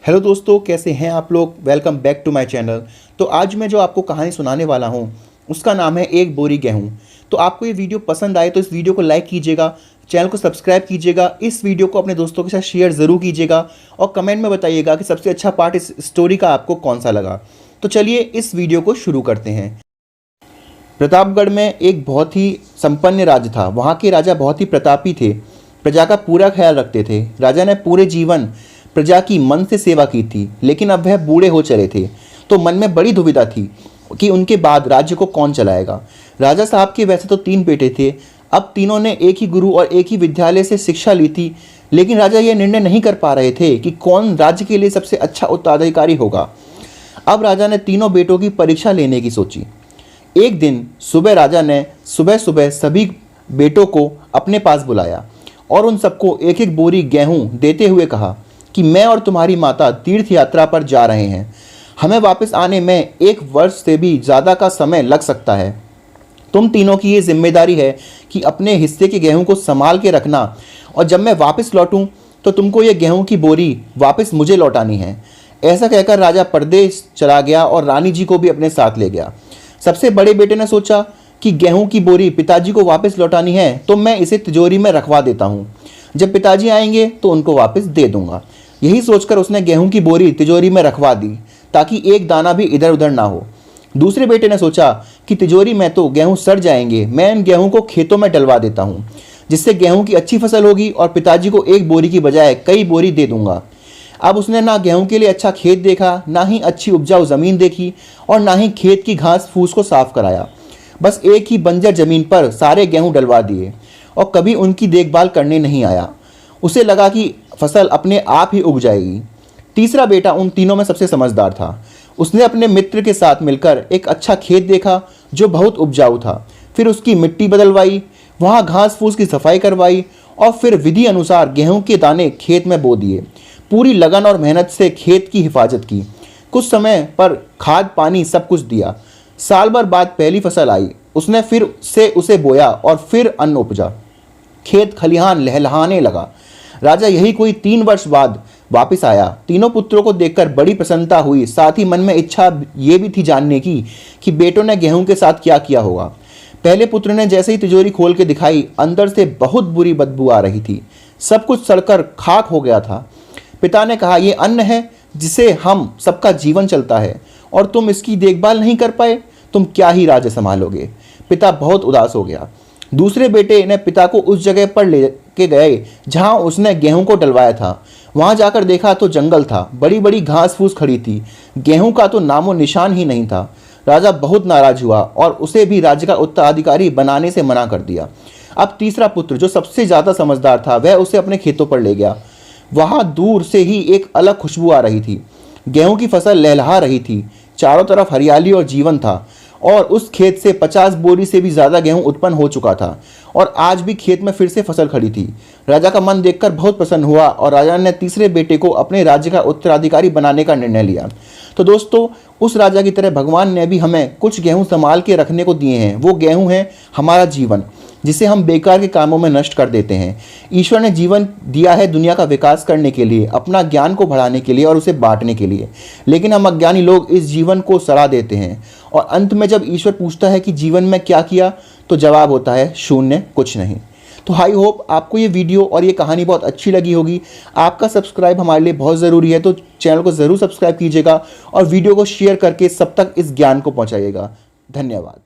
Hello दोस्तों, कैसे हैं आप लोग। Welcome back to my channel. तो आज मैं जो आपको कहानी सुनाने वाला हूं उसका नाम है एक बोरी गेहूं। तो आपको ये वीडियो पसंद आए तो इस वीडियो को लाइक कीजिएगा, चैनल को सब्सक्राइब कीजिएगा, इस वीडियो को अपने दोस्तों के साथ शेयर ज़रूर कीजिएगा और कमेंट में बताइएगा कि सबसे अच्छा पार्ट इस स्टोरी का आपको कौन सा लगा। तो चलिए इस वीडियो को शुरू करते हैं। प्रतापगढ़ में एक बहुत ही संपन्न राज्य था। वहाँ के राजा बहुत ही प्रतापी थे, प्रजा का पूरा ख्याल रखते थे। राजा ने पूरे जीवन प्रजा की मन से सेवा की थी, लेकिन अब वह बूढ़े हो चले थे तो मन में बड़ी दुविधा थी कि उनके बाद राज्य को कौन चलाएगा। राजा साहब के वैसे तो 3 बेटे थे। अब तीनों ने एक ही गुरु और एक ही विद्यालय से शिक्षा ली थी, लेकिन राजा यह निर्णय नहीं कर पा रहे थे कि कौन राज्य के लिए सबसे अच्छा उत्तराधिकारी होगा। अब राजा ने तीनों बेटों की परीक्षा लेने की सोची। एक दिन सुबह राजा ने सुबह सुबह सभी बेटों को अपने पास बुलाया और उन सबको एक एक बोरी गेहूं देते हुए कहा कि मैं और तुम्हारी माता तीर्थ यात्रा पर जा रहे हैं। हमें वापस आने में 1 वर्ष से भी ज़्यादा का समय लग सकता है। तुम तीनों की ये जिम्मेदारी है कि अपने हिस्से के गेहूं को संभाल के रखना, और जब मैं वापस लौटूं तो तुमको ये गेहूं की बोरी वापस मुझे लौटानी है। ऐसा कहकर राजा परदेश चला गया और रानी जी को भी अपने साथ ले गया। सबसे बड़े बेटे ने सोचा कि गेहूं की बोरी पिताजी को वापस लौटानी है तो मैं इसे तिजोरी में रखवा देता हूँ। जब पिताजी आएंगे तो उनको वापस दे दूंगा। यही सोचकर उसने गेहूं की बोरी तिजोरी में रखवा दी ताकि एक दाना भी इधर उधर ना हो। दूसरे बेटे ने सोचा कि तिजोरी में तो गेहूं सड़ जाएंगे, मैं इन गेहूं को खेतों में डलवा देता हूं, जिससे गेहूं की अच्छी फसल होगी और पिताजी को 1 बोरी की बजाय कई बोरी दे दूंगा। अब उसने ना गेहूं के लिए अच्छा खेत देखा, ना ही अच्छी उपजाऊ ज़मीन देखी और ना ही खेत की घास फूस को साफ कराया। बस एक ही बंजर ज़मीन पर सारे गेहूं डलवा दिए और कभी उनकी देखभाल करने नहीं आया। उसे लगा कि फसल अपने आप ही उग जाएगी। तीसरा बेटा उन तीनों में सबसे समझदार था। उसने अपने मित्र के साथ मिलकर एक अच्छा खेत देखा जो बहुत उपजाऊ था। फिर उसकी मिट्टी बदलवाई, वहाँ घास फूस की सफाई करवाई और फिर विधि अनुसार गेहूं के दाने खेत में बो दिए। पूरी लगन और मेहनत से खेत की हिफाजत की। कुछ समय पर खाद पानी सब कुछ दिया। साल भर बाद पहली फसल आई। उसने फिर से उसे बोया और फिर अन्न उपजा। खेत खलिहान लहलहाने लगा। राजा यही कोई 3 वर्ष बाद वापस आया। तीनों पुत्रों को देखकर बड़ी प्रसन्नता हुई, साथ ही मन में इच्छा ये भी थी जानने की कि बेटों ने गेहूं के साथ क्या किया होगा। पहले पुत्र ने जैसे ही तिजोरी खोल के दिखाई, अंदर से बहुत बुरी बदबू आ रही थी। सब कुछ सड़कर खाक हो गया था। पिता ने कहा, ये अन्न है जिसे हम सबका जीवन चलता है और तुम इसकी देखभाल नहीं कर पाए, तुम क्या ही राज्य संभालोगे। पिता बहुत उदास हो गया। दूसरे बेटे ने पिता को उस जगह पर ले के गए जहां उसने गेहूं को डलवाया था। वहां जाकर देखा तो जंगल था, बड़ी बड़ी घास फूस खड़ी थी, गेहूं का तो नामो निशान ही नहीं था। राजा बहुत नाराज हुआ और उसे भी राज्य का उत्तराधिकारी बनाने से मना कर दिया। अब तीसरा पुत्र जो सबसे ज़्यादा समझदार था, वह उसे अपने खेतों पर ले गया। वहाँ दूर से ही एक अलग खुशबू आ रही थी। गेहूं की फसल लहलहा रही थी, चारों तरफ हरियाली और जीवन था और उस खेत से 50 बोरी से भी ज़्यादा गेहूं उत्पन्न हो चुका था और आज भी खेत में फिर से फसल खड़ी थी। राजा का मन देखकर बहुत प्रसन्न हुआ और राजा ने तीसरे बेटे को अपने राज्य का उत्तराधिकारी बनाने का निर्णय लिया। तो दोस्तों, उस राजा की तरह भगवान ने भी हमें कुछ गेहूं संभाल के रखने को दिए हैं। वो गेहूं है हमारा जीवन, जिसे हम बेकार के कामों में नष्ट कर देते हैं। ईश्वर ने जीवन दिया है दुनिया का विकास करने के लिए, अपना ज्ञान को बढ़ाने के लिए और उसे बांटने के लिए, लेकिन हम अज्ञानी लोग इस जीवन को सड़ा देते हैं और अंत में जब ईश्वर पूछता है कि जीवन में क्या किया, तो जवाब होता है शून्य, कुछ नहीं। तो आई होप आपको ये वीडियो और ये कहानी बहुत अच्छी लगी होगी। आपका सब्सक्राइब हमारे लिए बहुत ज़रूरी है, तो चैनल को ज़रूर सब्सक्राइब कीजिएगा और वीडियो को शेयर करके सब तक इस ज्ञान को पहुँचाइएगा। धन्यवाद।